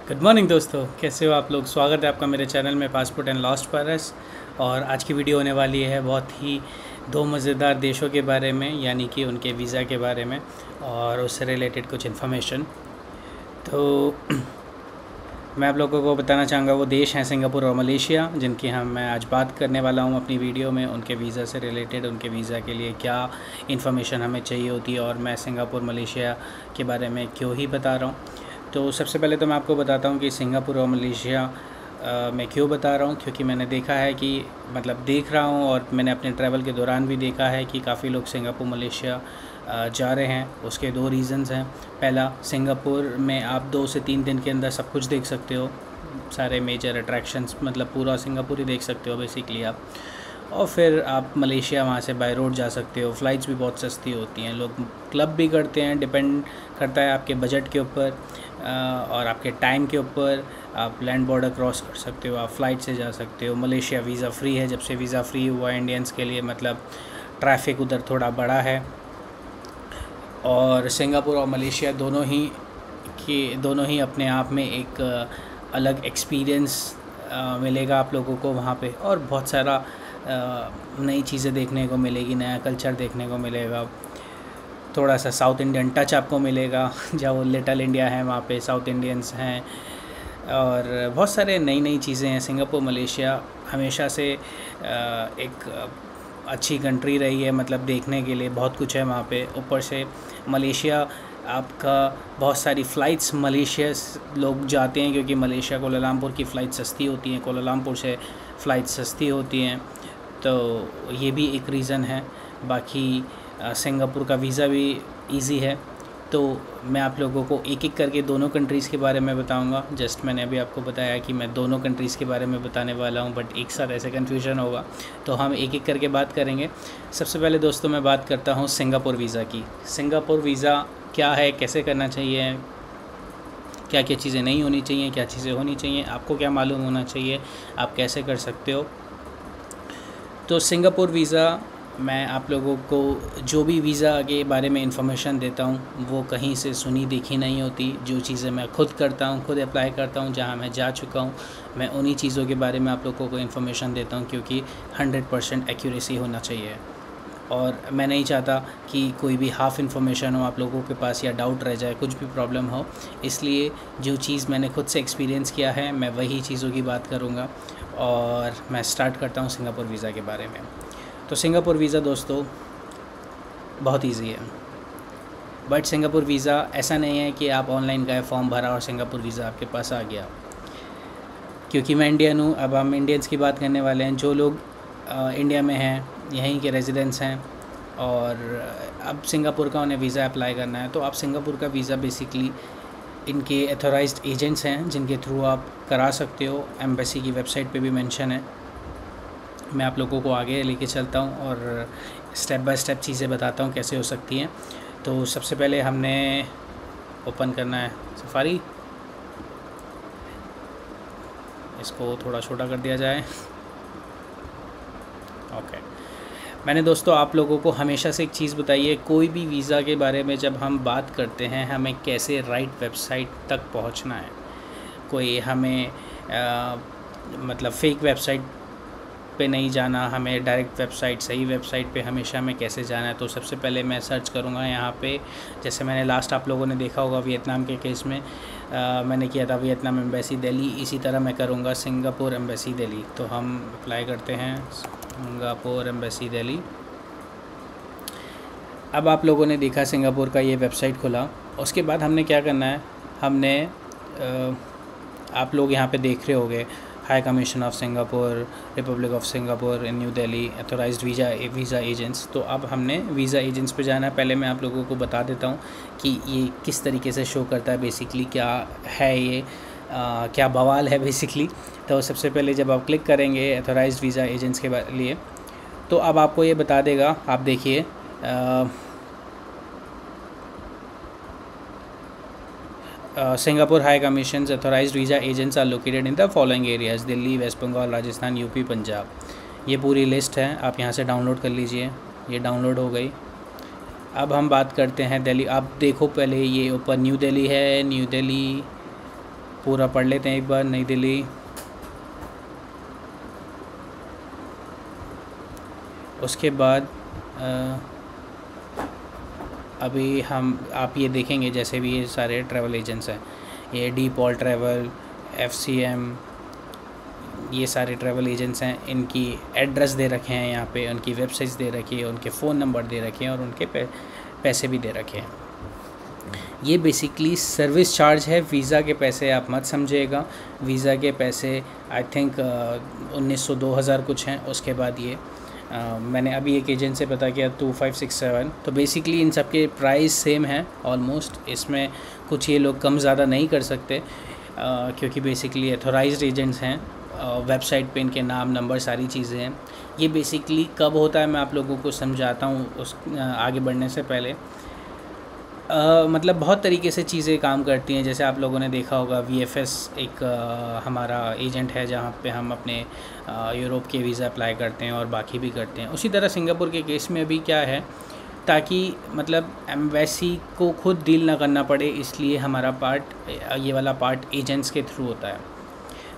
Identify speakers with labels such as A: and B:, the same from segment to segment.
A: Good morning दोस्तों, कैसे हो आप लोग। स्वागत है आपका मेरे चैनल में पासपोर्ट एंड लॉस्ट पेरिस। और आज की वीडियो होने वाली है बहुत ही दो मज़ेदार देशों के बारे में, यानी कि उनके वीज़ा के बारे में और उससे रिलेटेड कुछ इन्फॉर्मेशन। तो मैं आप लोगों को बताना चाहूँगा वो देश हैं सिंगापुर और मलेशिया, जिनकी मैं आज बात करने वाला हूँ अपनी वीडियो में। उनके वीज़ा से रिलेटेड, उनके वीज़ा के लिए क्या इन्फॉर्मेशन हमें चाहिए होती है और मैं सिंगापुर मलेशिया के बारे में क्यों ही बता रहा हूँ। तो सबसे पहले तो मैं आपको बताता हूँ कि सिंगापुर और मलेशिया मैं क्यों बता रहा हूँ, क्योंकि मैंने देखा है कि देख रहा हूँ और मैंने अपने ट्रैवल के दौरान भी देखा है कि काफ़ी लोग सिंगापुर मलेशिया जा रहे हैं। उसके दो रीज़न्स हैं। पहला, सिंगापुर में आप 2 से 3 दिन के अंदर सब कुछ देख सकते हो, सारे मेजर अट्रैक्शंस, पूरा सिंगापुर ही देख सकते हो बेसिकली आप। और फिर आप मलेशिया वहाँ से बाय रोड जा सकते हो। फ़्लाइट्स भी बहुत सस्ती होती हैं, लोग क्लब भी करते हैं, डिपेंड करता है आपके बजट के ऊपर और आपके टाइम के ऊपर। आप लैंड बॉर्डर क्रॉस कर सकते हो, आप फ़्लाइट से जा सकते हो। मलेशिया वीज़ा फ्री है, जब से वीज़ा फ्री हुआ है इंडियंस के लिए, ट्रैफिक उधर थोड़ा बड़ा है। और सिंगापुर और मलेशिया दोनों ही अपने आप में एक अलग एक्सपीरियंस मिलेगा आप लोगों को वहाँ पे, और बहुत सारा नई चीज़ें देखने को मिलेगी, नया कल्चर देखने को मिलेगा। थोड़ा सा साउथ इंडियन टच आपको मिलेगा, जहाँ वो लिटिल इंडिया है वहाँ पे साउथ इंडियंस हैं, और बहुत सारे नई चीज़ें हैं। सिंगापुर मलेशिया हमेशा से एक अच्छी कंट्री रही है, देखने के लिए बहुत कुछ है वहाँ पे। ऊपर से मलेशिया आपका बहुत सारी फ़्लाइट्स मलेशिया लोग जाते हैं, क्योंकि मलेशिया कोलालमपुर की फ़्लाइट सस्ती होती हैं, कोलालमपुर से फ़्लाइट सस्ती होती हैं, तो ये भी एक रीज़न है। बाकी सिंगापुर का वीज़ा भी इजी है। तो मैं आप लोगों को एक एक करके दोनों कंट्रीज़ के बारे में बताऊंगा। जस्ट मैंने अभी आपको बताया कि मैं दोनों कंट्रीज़ के बारे में बताने वाला हूं, बट एक साथ ऐसे कन्फ्यूजन होगा, तो हम एक एक करके बात करेंगे। सबसे पहले दोस्तों मैं बात करता हूं सिंगापुर वीज़ा की। सिंगापुर वीज़ा क्या है, कैसे करना चाहिए, क्या क्या चीज़ें नहीं होनी चाहिए, क्या चीज़ें होनी चाहिए, आपको क्या मालूम होना चाहिए, आप कैसे कर सकते हो। तो सिंगापुर वीज़ा, मैं आप लोगों को जो भी वीज़ा के बारे में इंफॉर्मेशन देता हूँ वो कहीं से सुनी देखी नहीं होती। जो चीज़ें मैं खुद करता हूँ, खुद अप्लाई करता हूँ, जहाँ मैं जा चुका हूँ, मैं उन्हीं चीज़ों के बारे में आप लोगों को इन्फॉर्मेशन देता हूँ, क्योंकि 100% एक्यूरेसी होना चाहिए। और मैं नहीं चाहता कि कोई भी हाफ़ इन्फॉर्मेशन हो आप लोगों के पास, या डाउट रह जाए, कुछ भी प्रॉब्लम हो। इसलिए जो चीज़ मैंने खुद से एक्सपीरियंस किया है, मैं वही चीज़ों की बात करूँगा। और मैं स्टार्ट करता हूँ सिंगापुर वीज़ा के बारे में। तो सिंगापुर वीज़ा दोस्तों बहुत इजी है, बट सिंगापुर वीज़ा ऐसा नहीं है कि आप ऑनलाइन गए, फॉर्म भरा और सिंगापुर वीज़ा आपके पास आ गया। क्योंकि मैं इंडियन हूँ, अब हम इंडियंस की बात करने वाले हैं। जो लोग इंडिया में हैं, यहीं के रेजिडेंट्स हैं, और अब सिंगापुर का उन्हें वीज़ा अप्लाई करना है, तो आप सिंगापुर का वीज़ा बेसिकली इनके एथोराइज्ड एजेंट्स हैं जिनके थ्रू आप करा सकते हो। एम्बेसी की वेबसाइट पे भी मेंशन है। मैं आप लोगों को आगे लेके चलता हूँ और स्टेप बाय स्टेप चीज़ें बताता हूँ कैसे हो सकती हैं। तो सबसे पहले हमने ओपन करना है सफारी। इसको थोड़ा छोटा कर दिया जाए। ओके। मैंने दोस्तों आप लोगों को हमेशा से एक चीज़ बताई है, कोई भी वीज़ा के बारे में जब हम बात करते हैं, हमें कैसे राइट वेबसाइट तक पहुंचना है। कोई हमें फेक वेबसाइट पे नहीं जाना, हमें डायरेक्ट वेबसाइट, सही वेबसाइट पे हमेशा हमें कैसे जाना है। तो सबसे पहले मैं सर्च करूँगा यहाँ पे, जैसे मैंने लास्ट आप लोगों ने देखा होगा वियतनाम के केस में मैंने किया था वियतनाम एम्बेसी दिल्ली। इसी तरह मैं करूँगा सिंगापुर एम्बेसी दिल्ली। तो हम अप्लाई करते हैं सिंगापुर एम्बेसी दिल्ली। अब आप लोगों ने देखा सिंगापुर का ये वेबसाइट खुला। उसके बाद हमने क्या करना है, हमने आप लोग यहाँ पे देख रहे होंगे high commission of Singapore, Republic of Singapore in new Delhi, authorised visa agents. तो अब हमने वीज़ा एजेंट्स पे जाना है। पहले मैं आप लोगों को बता देता हूँ कि ये किस तरीके से शो करता है, बेसिकली क्या है ये, क्या बवाल है बेसिकली। तो सबसे पहले जब आप क्लिक करेंगे एथोराइज्ड वीज़ा एजेंट्स के लिए, तो अब आपको ये बता देगा, आप देखिए Singapore High Commission's authorized visa agents are located in the following areas: Delhi, West Bengal, Rajasthan, UP, Punjab. ये पूरी लिस्ट है, आप यहाँ से डाउनलोड कर लीजिए। ये डाउनलोड हो गई। अब हम बात करते हैं दिल्ली। आप देखो पहले ये ऊपर न्यू दिल्ली है, न्यू दिल्ली पूरा पढ़ लेते हैं एक बार। नई दिल्ली, उसके बाद अभी आप ये देखेंगे जैसे भी ये सारे ट्रैवल एजेंट्स हैं, ये डी पॉल ट्रैवल, FCM, ये सारे ट्रैवल एजेंट्स हैं। इनकी एड्रेस दे रखे हैं यहाँ पे, उनकी वेबसाइट्स दे रखी है, उनके फ़ोन नंबर दे रखे हैं और उनके पैसे भी दे रखे हैं। ये बेसिकली सर्विस चार्ज है। वीज़ा के पैसे आप मत समझिएगा। वीज़ा के पैसे आई थिंक 1900-2000 कुछ हैं। उसके बाद ये मैंने अभी एक एजेंट से पता किया 2567। तो बेसिकली इन सब के प्राइस सेम हैं ऑलमोस्ट। इसमें कुछ ये लोग कम ज़्यादा नहीं कर सकते क्योंकि बेसिकली एथोराइज्ड एजेंट्स हैं। वेबसाइट पे इनके नाम, नंबर, सारी चीज़ें हैं। ये बेसिकली कब होता है मैं आप लोगों को समझाता हूँ उस आगे बढ़ने से पहले। मतलब बहुत तरीके से चीज़ें काम करती हैं। जैसे आप लोगों ने देखा होगा VFS एक हमारा एजेंट है जहाँ पे हम अपने यूरोप के वीज़ा अप्लाई करते हैं और बाकी भी करते हैं। उसी तरह सिंगापुर के केस में भी क्या है, ताकि मतलब एम्बेसी को खुद डील ना करना पड़े, इसलिए हमारा पार्ट, ये वाला पार्ट एजेंट्स के थ्रू होता है,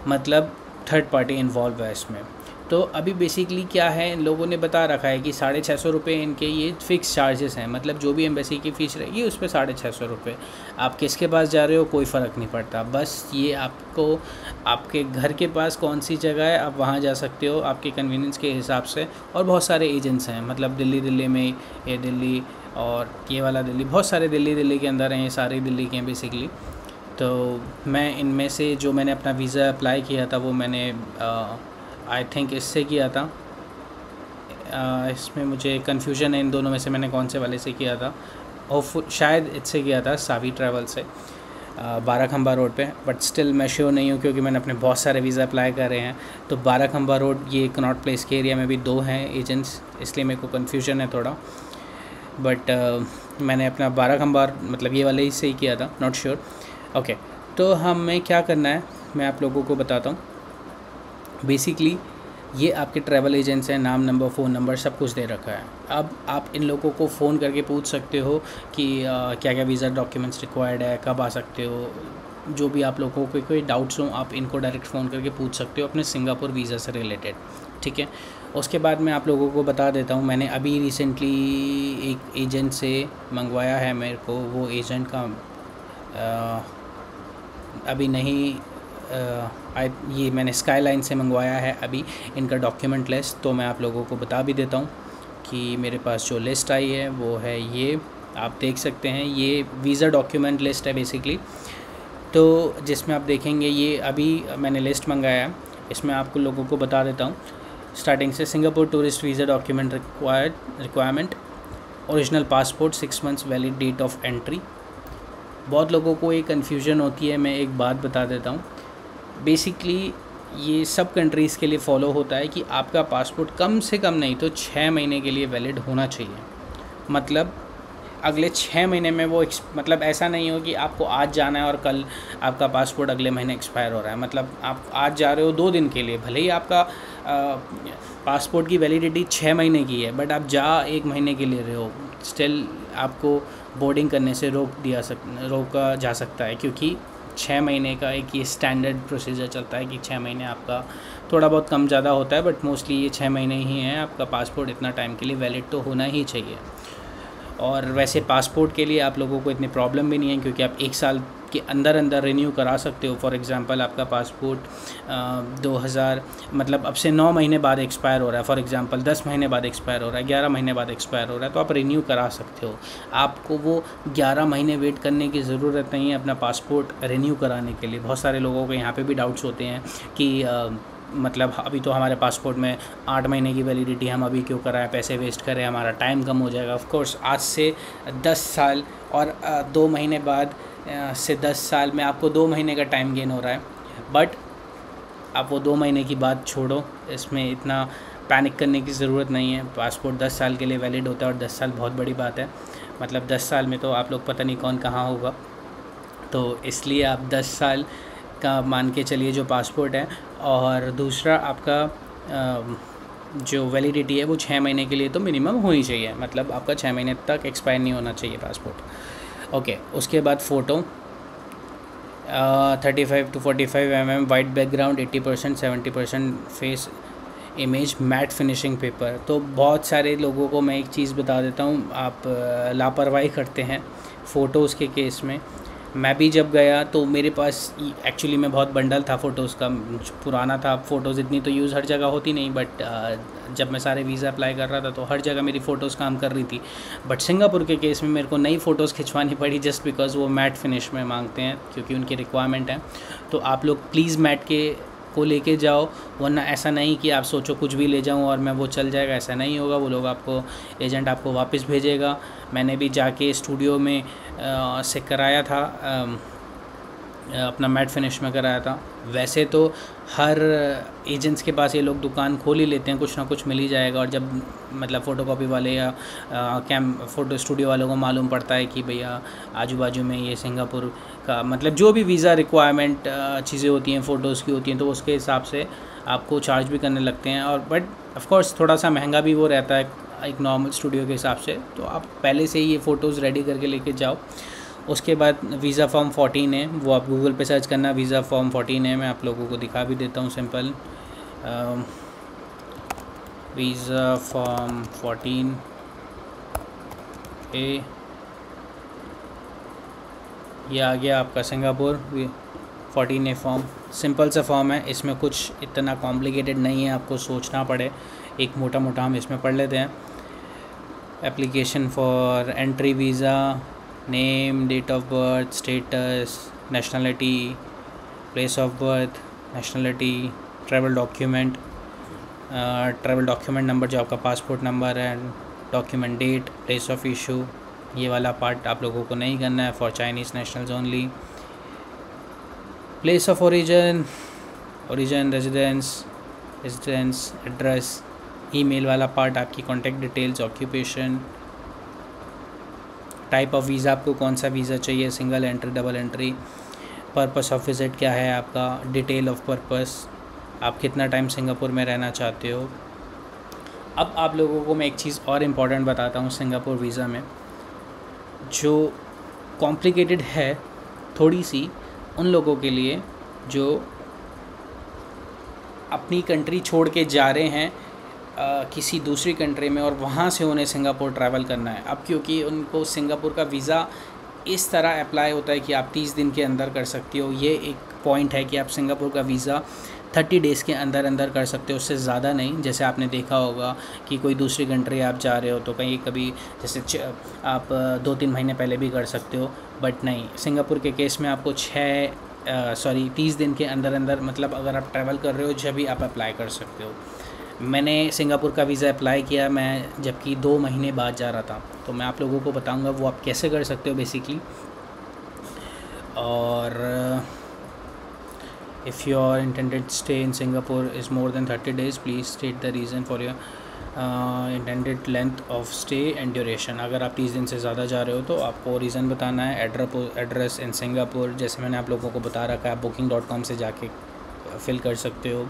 A: मतलब थर्ड पार्टी इन्वॉल्व है इसमें। तो अभी बेसिकली क्या है, इन लोगों ने बता रखा है कि 650 रुपये इनके ये फ़िक्स चार्जेस हैं। मतलब जो भी एम्बेसी की फ़ीस रहेगी उस पर 650 रुपये। आप किसके पास जा रहे हो कोई फ़र्क नहीं पड़ता, बस ये आपको आपके घर के पास कौन सी जगह है आप वहाँ जा सकते हो आपके कन्वीनियंस के हिसाब से। और बहुत सारे एजेंट्स हैं, मतलब दिल्ली में ये दिल्ली और ये वाला दिल्ली, बहुत सारे दिल्ली के अंदर हैं, ये सारे दिल्ली के हैं बेसिकली। तो मैं इनमें से जो मैंने अपना वीज़ा अप्लाई किया था वो मैंने आई थिंक इससे किया था। इसमें मुझे कन्फ्यूजन है इन दोनों में से मैंने कौन से वाले से किया था। शायद इससे किया था, सावी ट्रैवल से, 12 खंबा रोड पे। बट स्टिल मैं श्योर नहीं हूँ क्योंकि मैंने अपने बहुत सारे वीज़ा अप्लाई करे हैं। तो 12 खंबा रोड, ये कनॉट प्लेस के एरिया में भी 2 हैं एजेंट्स, इसलिए मेरे को कन्फ्यूजन है थोड़ा। बट मैंने अपना 12 खंबा मतलब ये वाले ही से ही किया था, नॉट श्योर। ओके, तो हमें क्या करना है मैं आप लोगों को बताता हूँ। बेसिकली ये आपके ट्रैवल एजेंट्स हैं, नाम, नंबर, फ़ोन नंबर सब कुछ दे रखा है। अब आप इन लोगों को फ़ोन करके पूछ सकते हो कि क्या क्या वीज़ा डॉक्यूमेंट्स रिक्वायर्ड है, कब आ सकते हो। जो भी आप लोगों को कोई डाउट्स हों आप इनको डायरेक्ट फ़ोन करके पूछ सकते हो अपने सिंगापुर वीज़ा से रिलेटेड, ठीक है। उसके बाद मैं आप लोगों को बता देता हूँ, मैंने अभी रिसेंटली एक एजेंट से मंगवाया है मेरे को। वो एजेंट का अभी नहीं ये मैंने स्काईलाइन से मंगवाया है अभी इनका डॉक्यूमेंट लिस्ट। तो मैं आप लोगों को बता भी देता हूँ कि मेरे पास जो लिस्ट आई है वो है ये, आप देख सकते हैं। ये वीज़ा डॉक्यूमेंट लिस्ट है बेसिकली। तो जिसमें आप देखेंगे ये अभी मैंने लिस्ट मंगाया है, इसमें आपको लोगों को बता देता हूँ स्टार्टिंग से। Singapore tourist visa document requirement, original passport, 6 months valid date of entry. बहुत लोगों को ये कन्फ्यूजन होती है, मैं एक बात बता देता हूँ। बेसिकली ये सब कंट्रीज़ के लिए फ़ॉलो होता है कि आपका पासपोर्ट कम से कम नहीं तो 6 महीने के लिए वैलिड होना चाहिए। मतलब अगले 6 महीने में वो मतलब ऐसा नहीं हो कि आपको आज जाना है और कल आपका पासपोर्ट अगले महीने एक्सपायर हो रहा है। मतलब आप आज जा रहे हो 2 दिन के लिए, भले ही आपका पासपोर्ट की वैलिडिटी 6 महीने की है, बट आप जा 1 महीने के लिए रहे हो, स्टिल आपको बोर्डिंग करने से रोका जा सकता है। क्योंकि 6 महीने का एक ये स्टैंडर्ड प्रोसीजर चलता है कि 6 महीने आपका थोड़ा बहुत कम ज़्यादा होता है, बट मोस्टली ये 6 महीने ही हैं। आपका पासपोर्ट इतना टाइम के लिए वैलिड तो होना ही चाहिए। और वैसे पासपोर्ट के लिए आप लोगों को इतनी प्रॉब्लम भी नहीं है क्योंकि आप 1 साल के अंदर रिन्यू करा सकते हो। फॉर एग्ज़ाम्पल आपका पासपोर्ट 2000 मतलब अब से 9 महीने बाद एक्सपायर हो रहा है, फॉर एग्ज़ाम्पल 10 महीने बाद एक्सपायर हो रहा है, 11 महीने बाद एक्सपायर हो रहा है, तो आप रिन्यू करा सकते हो। आपको वो 11 महीने वेट करने की ज़रूरत नहीं है अपना पासपोर्ट रिन्यू कराने के लिए। बहुत सारे लोगों को यहाँ पे भी डाउट्स होते हैं कि मतलब अभी तो हमारे पासपोर्ट में 8 महीने की वैलिडिटी, हम अभी क्यों कराएं, पैसे वेस्ट करें, हमारा टाइम कम हो जाएगा। ऑफ कोर्स आज से 10 साल और 2 महीने बाद से 10 साल में आपको 2 महीने का टाइम गेन हो रहा है। बट आप वो 2 महीने की बात छोड़ो, इसमें इतना पैनिक करने की ज़रूरत नहीं है। पासपोर्ट 10 साल के लिए वैलिड होता है और 10 साल बहुत बड़ी बात है। मतलब 10 साल में तो आप लोग पता नहीं कौन कहाँ होगा, तो इसलिए आप 10 साल का मान के चलिए जो पासपोर्ट है। और दूसरा आपका जो वैलिडिटी है वो 6 महीने के लिए तो मिनिमम होनी चाहिए। मतलब आपका 6 महीने तक एक्सपायर नहीं होना चाहिए पासपोर्ट। ओके, उसके बाद photo, 35 to 45 mm white background, 80% 70% face image, mat finishing paper. तो बहुत सारे लोगों को मैं एक चीज़ बता देता हूँ, आप लापरवाही करते हैं फ़ोटोज़ के केस में। मैं भी जब गया तो मेरे पास एक्चुअली में बहुत बंडल था फ़ोटोज़ का, पुराना था। फ़ोटोज़ इतनी तो यूज़ हर जगह होती नहीं, बट जब मैं सारे वीज़ा अप्लाई कर रहा था तो हर जगह मेरी फ़ोटोज़ काम कर रही थी। बट सिंगापुर के केस में मेरे को नई फ़ोटोज़ खिंचवानी पड़ी, जस्ट बिकॉज़ वो मैट फिनिश में मांगते हैं, क्योंकि उनकी रिक्वायरमेंट है। तो आप लोग प्लीज़ मैट के को लेके जाओ, वरना ऐसा नहीं कि आप सोचो कुछ भी ले जाऊं और मैं वो चल जाएगा, ऐसा नहीं होगा। वो लोग आपको, एजेंट आपको वापस भेजेगा। मैंने भी जाके स्टूडियो में से कराया था, अपना मैट फिनिश में कराया था। वैसे तो हर एजेंट्स के पास ये लोग दुकान खोल ही लेते हैं, कुछ ना कुछ मिल ही जाएगा। और जब मतलब फ़ोटोकॉपी वाले या फ़ोटो स्टूडियो वालों को मालूम पड़ता है कि भैया आजू बाजू में ये सिंगापुर का मतलब जो भी वीज़ा रिक्वायरमेंट चीज़ें होती हैं फ़ोटोज़ की होती हैं, तो उसके हिसाब से आपको चार्ज भी करने लगते हैं। और बट ऑफ कोर्स थोड़ा सा महंगा भी वो रहता है एक नॉर्मल स्टूडियो के हिसाब से। तो आप पहले से ही ये फ़ोटोज़ रेडी करके लेके जाओ। उसके बाद वीज़ा फॉर्म 14 है, वो आप गूगल पे सर्च करना, वीज़ा फॉर्म 14 है। मैं आप लोगों को दिखा भी देता हूँ सिंपल। वीज़ा फॉर्म 14 ए, ये आ गया आपका सिंगापुर 14A फॉर्म। सिंपल सा फॉर्म है, इसमें कुछ इतना कॉम्प्लिकेटेड नहीं है आपको सोचना पड़े। एक मोटा मोटा हम इसमें पढ़ लेते हैं। Application for entry visa, name, date of birth, status, nationality, place of birth, nationality, travel document, travel document number जो आपका पासपोर्ट नंबर है, document date, place of issue. ये वाला पार्ट आप लोगों को नहीं करना है, for Chinese nationals only. Place of origin, residence, address, email वाला पार्ट आपकी contact details, occupation, type of visa, आपको कौन सा वीज़ा चाहिए, single entry, double entry, purpose of visit क्या है आपका, डिटेल ऑफ पर्पस, आप कितना टाइम सिंगापुर में रहना चाहते हो। अब आप लोगों को मैं एक चीज़ और इम्पॉर्टेंट बताता हूँ सिंगापुर वीज़ा में, जो कॉम्प्लिकेटेड है थोड़ी सी उन लोगों के लिए जो अपनी कंट्री छोड़ के जा रहे हैं किसी दूसरी कंट्री में, और वहाँ से उन्हें सिंगापुर ट्रैवल करना है। अब क्योंकि उनको सिंगापुर का वीज़ा इस तरह अप्लाई होता है कि आप 30 दिन के अंदर कर सकते हो। ये एक पॉइंट है कि आप सिंगापुर का वीज़ा 30 डेज़ के अंदर कर सकते हो, उससे ज़्यादा नहीं। जैसे आपने देखा होगा कि कोई दूसरी कंट्री आप जा रहे हो तो कहीं कभी जैसे आप 2-3 महीने पहले भी कर सकते हो, बट नहीं, सिंगापुर के केस में आपको 30 दिन के अंदर मतलब अगर आप ट्रैवल कर रहे हो जब भी आप अप्लाई कर सकते हो। मैंने सिंगापुर का वीज़ा अप्लाई किया, मैं जबकि 2 महीने बाद जा रहा था, तो मैं आप लोगों को बताऊंगा वो आप कैसे कर सकते हो बेसिकली। और if your intended stay in Singapore is more than 30 days, please state the reason for your intended length of stay and duration. अगर आप 30 दिन से ज़्यादा जा रहे हो तो आपको रीज़न बताना है। एड्रेस इन सिंगापुर, जैसे मैंने आप लोगों को बता रखा है, booking.com से जाके फिल कर सकते हो।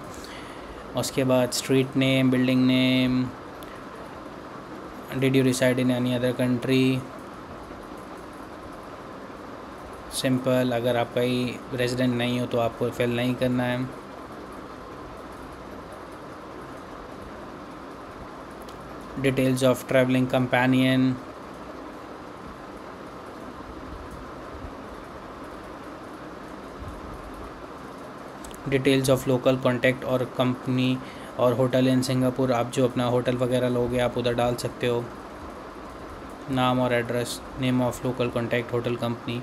A: उसके बाद street name, building name, did you reside in any other country, simple. अगर आप कहीं रेजिडेंट नहीं हो तो आपको फिल नहीं करना है। Details of travelling companion, details of local contact और कंपनी और होटल इन सिंगापुर। आप जो अपना होटल वगैरह लोगे आप उधर डाल सकते हो, नाम और address, name of local contact, hotel company,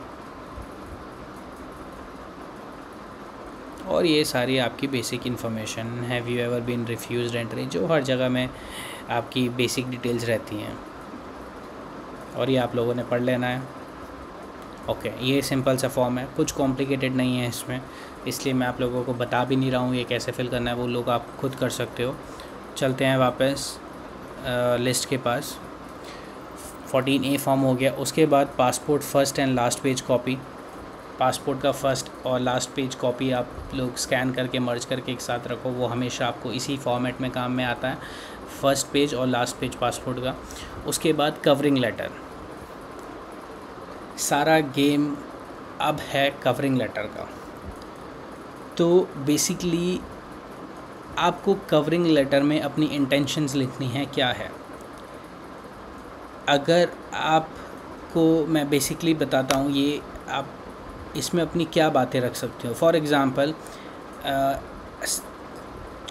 A: और ये सारी आपकी basic information. Have you ever been refused entry, जो हर जगह में आपकी बेसिक डिटेल्स रहती हैं, और ये आप लोगों ने पढ़ लेना है। ओके, ये सिंपल सा फॉर्म है, कुछ कॉम्प्लिकेटेड नहीं है इसमें, इसलिए मैं आप लोगों को बता भी नहीं रहा हूँ ये कैसे फिल करना है, वो लोग आप खुद कर सकते हो। चलते हैं वापस लिस्ट के पास। 14A फॉर्म हो गया। उसके बाद passport first and last page copy, passport का फर्स्ट और लास्ट पेज कॉपी आप लोग स्कैन करके मर्ज करके एक साथ रखो, वो हमेशा आपको इसी फॉर्मेट में काम में आता है, फर्स्ट पेज और लास्ट पेज पासपोर्ट का। उसके बाद कवरिंग लेटर, सारा गेम अब है कवरिंग लेटर का। तो बेसिकली आपको कवरिंग लेटर में अपनी इंटेंशंस लिखनी है क्या है। अगर आपको मैं बेसिकली बताता हूँ, ये आप इसमें अपनी क्या बातें रख सकते हो। फॉर एग्ज़ाम्पल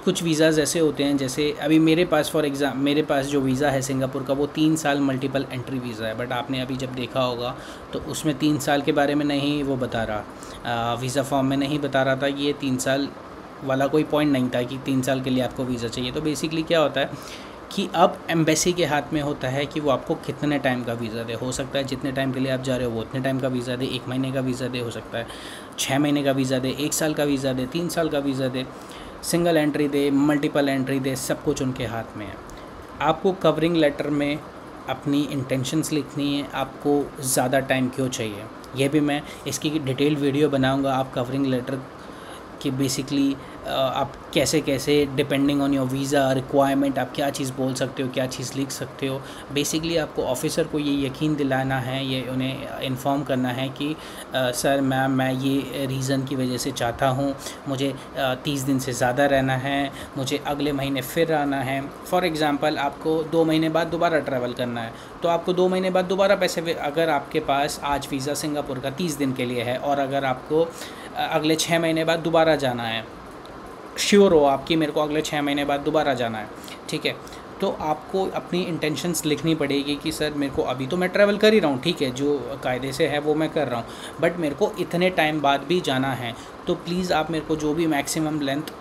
A: कुछ वीज़ाज़ ऐसे होते हैं, जैसे अभी मेरे पास मेरे पास जो वीज़ा है सिंगापुर का वो 3 साल मल्टीपल एंट्री वीज़ा है, बट आपने अभी जब देखा होगा तो उसमें 3 साल के बारे में नहीं वो बता रहा, वीज़ा फॉर्म में नहीं बता रहा था। ये 3 साल वाला कोई पॉइंट नहीं था कि 3 साल के लिए आपको वीज़ा चाहिए। तो बेसिकली क्या होता है कि अब एम्बेसी के हाथ में होता है कि वो आपको कितने टाइम का वीज़ा दे। हो सकता है जितने टाइम के लिए आप जा रहे हो वो उतने टाइम का वीज़ा दे, 1 महीने का वीज़ा दे, हो सकता है 6 महीने का वीज़ा दे, 1 साल का वीज़ा दे, 3 साल का वीज़ा दे, सिंगल एंट्री दे, मल्टीपल एंट्री दे, सब कुछ उनके हाथ में है। आपको कवरिंग लेटर में अपनी इंटेंशंस लिखनी है, आपको ज़्यादा टाइम क्यों चाहिए। ये भी मैं इसकी डिटेल वीडियो बनाऊंगा। आप कवरिंग लेटर कि बेसिकली आप कैसे कैसे depending on your visa requirement आप क्या चीज़ बोल सकते हो, क्या चीज़ लिख सकते हो। बेसिकली आपको ऑफ़िसर को ये यकीन दिलाना है, ये उन्हें इन्फॉर्म करना है कि सर मैम मैं ये रीज़न की वजह से चाहता हूँ, मुझे 30 दिन से ज़्यादा रहना है, मुझे अगले महीने फिर आना है। फॉर एग्ज़ाम्पल आपको 2 महीने बाद दोबारा ट्रैवल करना है, तो आपको 2 महीने बाद दोबारा पैसे, अगर आपके पास आज वीज़ा सिंगापुर का 30 दिन के लिए है और अगर आपको अगले 6 महीने बाद दोबारा जाना है, श्योर हो आपकी मेरे को अगले 6 महीने बाद दोबारा जाना है, ठीक है, तो आपको अपनी इंटेंशंस लिखनी पड़ेगी कि सर मेरे को अभी तो मैं ट्रैवल कर ही रहा हूँ, ठीक है, जो कायदे से है वो मैं कर रहा हूँ, बट मेरे को इतने टाइम बाद भी जाना है, तो प्लीज़ आप मेरे को जो भी मैक्सिमम लेंथ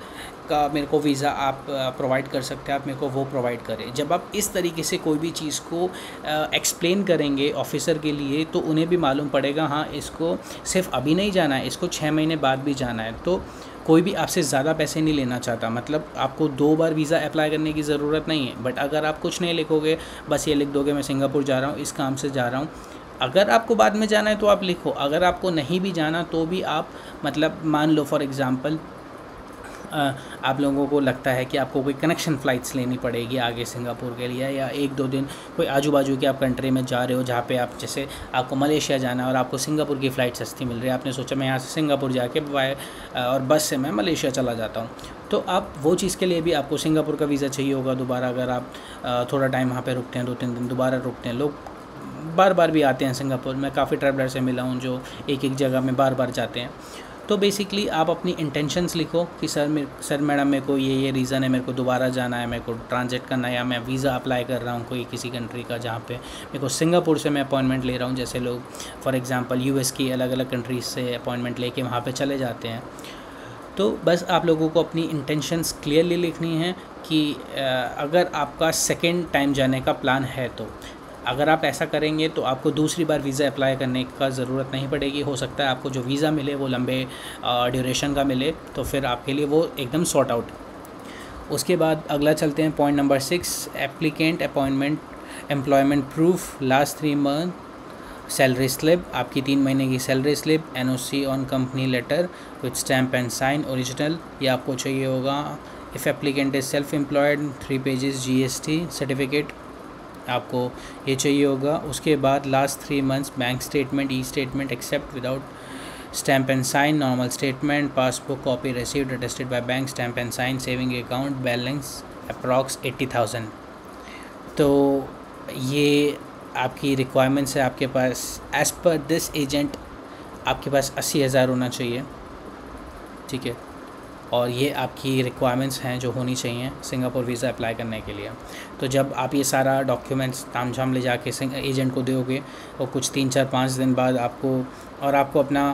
A: का मेरे को वीज़ा आप प्रोवाइड कर सकते हैं, आप मेरे को वो प्रोवाइड करें। जब आप इस तरीके से कोई भी चीज़ को एक्सप्लेन करेंगे ऑफिसर के लिए, तो उन्हें भी मालूम पड़ेगा हाँ इसको सिर्फ अभी नहीं जाना है, इसको 6 महीने बाद भी जाना है। तो कोई भी आपसे ज़्यादा पैसे नहीं लेना चाहता, मतलब आपको 2 बार वीज़ा अप्लाई करने की ज़रूरत नहीं है। बट अगर आप कुछ नहीं लिखोगे, बस ये लिख दोगे मैं सिंगापुर जा रहा हूँ, इस काम से जा रहा हूँ, अगर आपको बाद में जाना है तो आप लिखो, अगर आपको नहीं भी जाना तो भी आप मतलब मान लो फॉर एग्ज़ाम्पल आप लोगों को लगता है कि आपको कोई कनेक्शन फ़्लाइट्स लेनी पड़ेगी आगे सिंगापुर के लिए, या 1-2 दिन कोई आजू बाजू के आप कंट्री में जा रहे हो जहाँ पे आप जैसे आपको मलेशिया जाना है और आपको सिंगापुर की फ़्लाइट सस्ती मिल रही है, आपने सोचा मैं यहाँ से सिंगापुर जाके और बस से मैं मलेशिया चला जाता हूँ, तो आप वो चीज़ के लिए भी आपको सिंगापुर का वीज़ा चाहिए होगा दोबारा। अगर आप थोड़ा टाइम वहाँ पर रुकते हैं, 2-3 दिन दोबारा रुकते हैं, लोग बार बार भी आते हैं सिंगापुर। मैं काफ़ी ट्रैवलर से मिला हूँ जो एक जगह में बार बार जाते हैं। तो बेसिकली आप अपनी इंटेंशंस लिखो कि सर मैडम मेरे को ये रीज़न है, मेरे को दोबारा जाना है, मेरे को ट्रांजिट करना है, या मैं वीज़ा अप्लाई कर रहा हूँ कोई किसी कंट्री का जहाँ पे मेरे को सिंगापुर से मैं अपॉइंटमेंट ले रहा हूँ। जैसे लोग फॉर एग्ज़ाम्पल यूएस की अलग अलग कंट्रीज से अपॉइंटमेंट लेके वहाँ पे चले जाते हैं। तो बस आप लोगों को अपनी इंटेंशंस क्लियरली लिखनी है कि अगर आपका सेकेंड टाइम जाने का प्लान है, तो अगर आप ऐसा करेंगे तो आपको दूसरी बार वीज़ा अप्लाई करने का ज़रूरत नहीं पड़ेगी। हो सकता है आपको जो वीज़ा मिले वो लंबे ड्यूरेशन का मिले, तो फिर आपके लिए वो एकदम सॉर्ट आउट। उसके बाद अगला चलते हैं point number 6, applicant appointment employment proof last 3 month salary slip, आपकी 3 महीने की salary slip, NOC on company letter with stamp and sign original, ये आपको चाहिए होगा। If applicant is self employed 3 pages GST certificate आपको ये चाहिए होगा। उसके बाद last 3 months bank statement, e statement accept without stamp and sign, normal statement, passbook copy received attested by bank, stamp and sign, saving account balance approx 80,000। तो ये आपकी requirements है। आपके पास एज़ पर दिस एजेंट आपके पास 80,000 होना चाहिए, ठीक है, और ये आपकी रिक्वायरमेंट्स हैं जो होनी चाहिए सिंगापुर वीज़ा अप्लाई करने के लिए। तो जब आप ये सारा डॉक्यूमेंट्स तामझाम ले जाके एजेंट को दोगे और कुछ 3-4-5 दिन बाद आपको अपना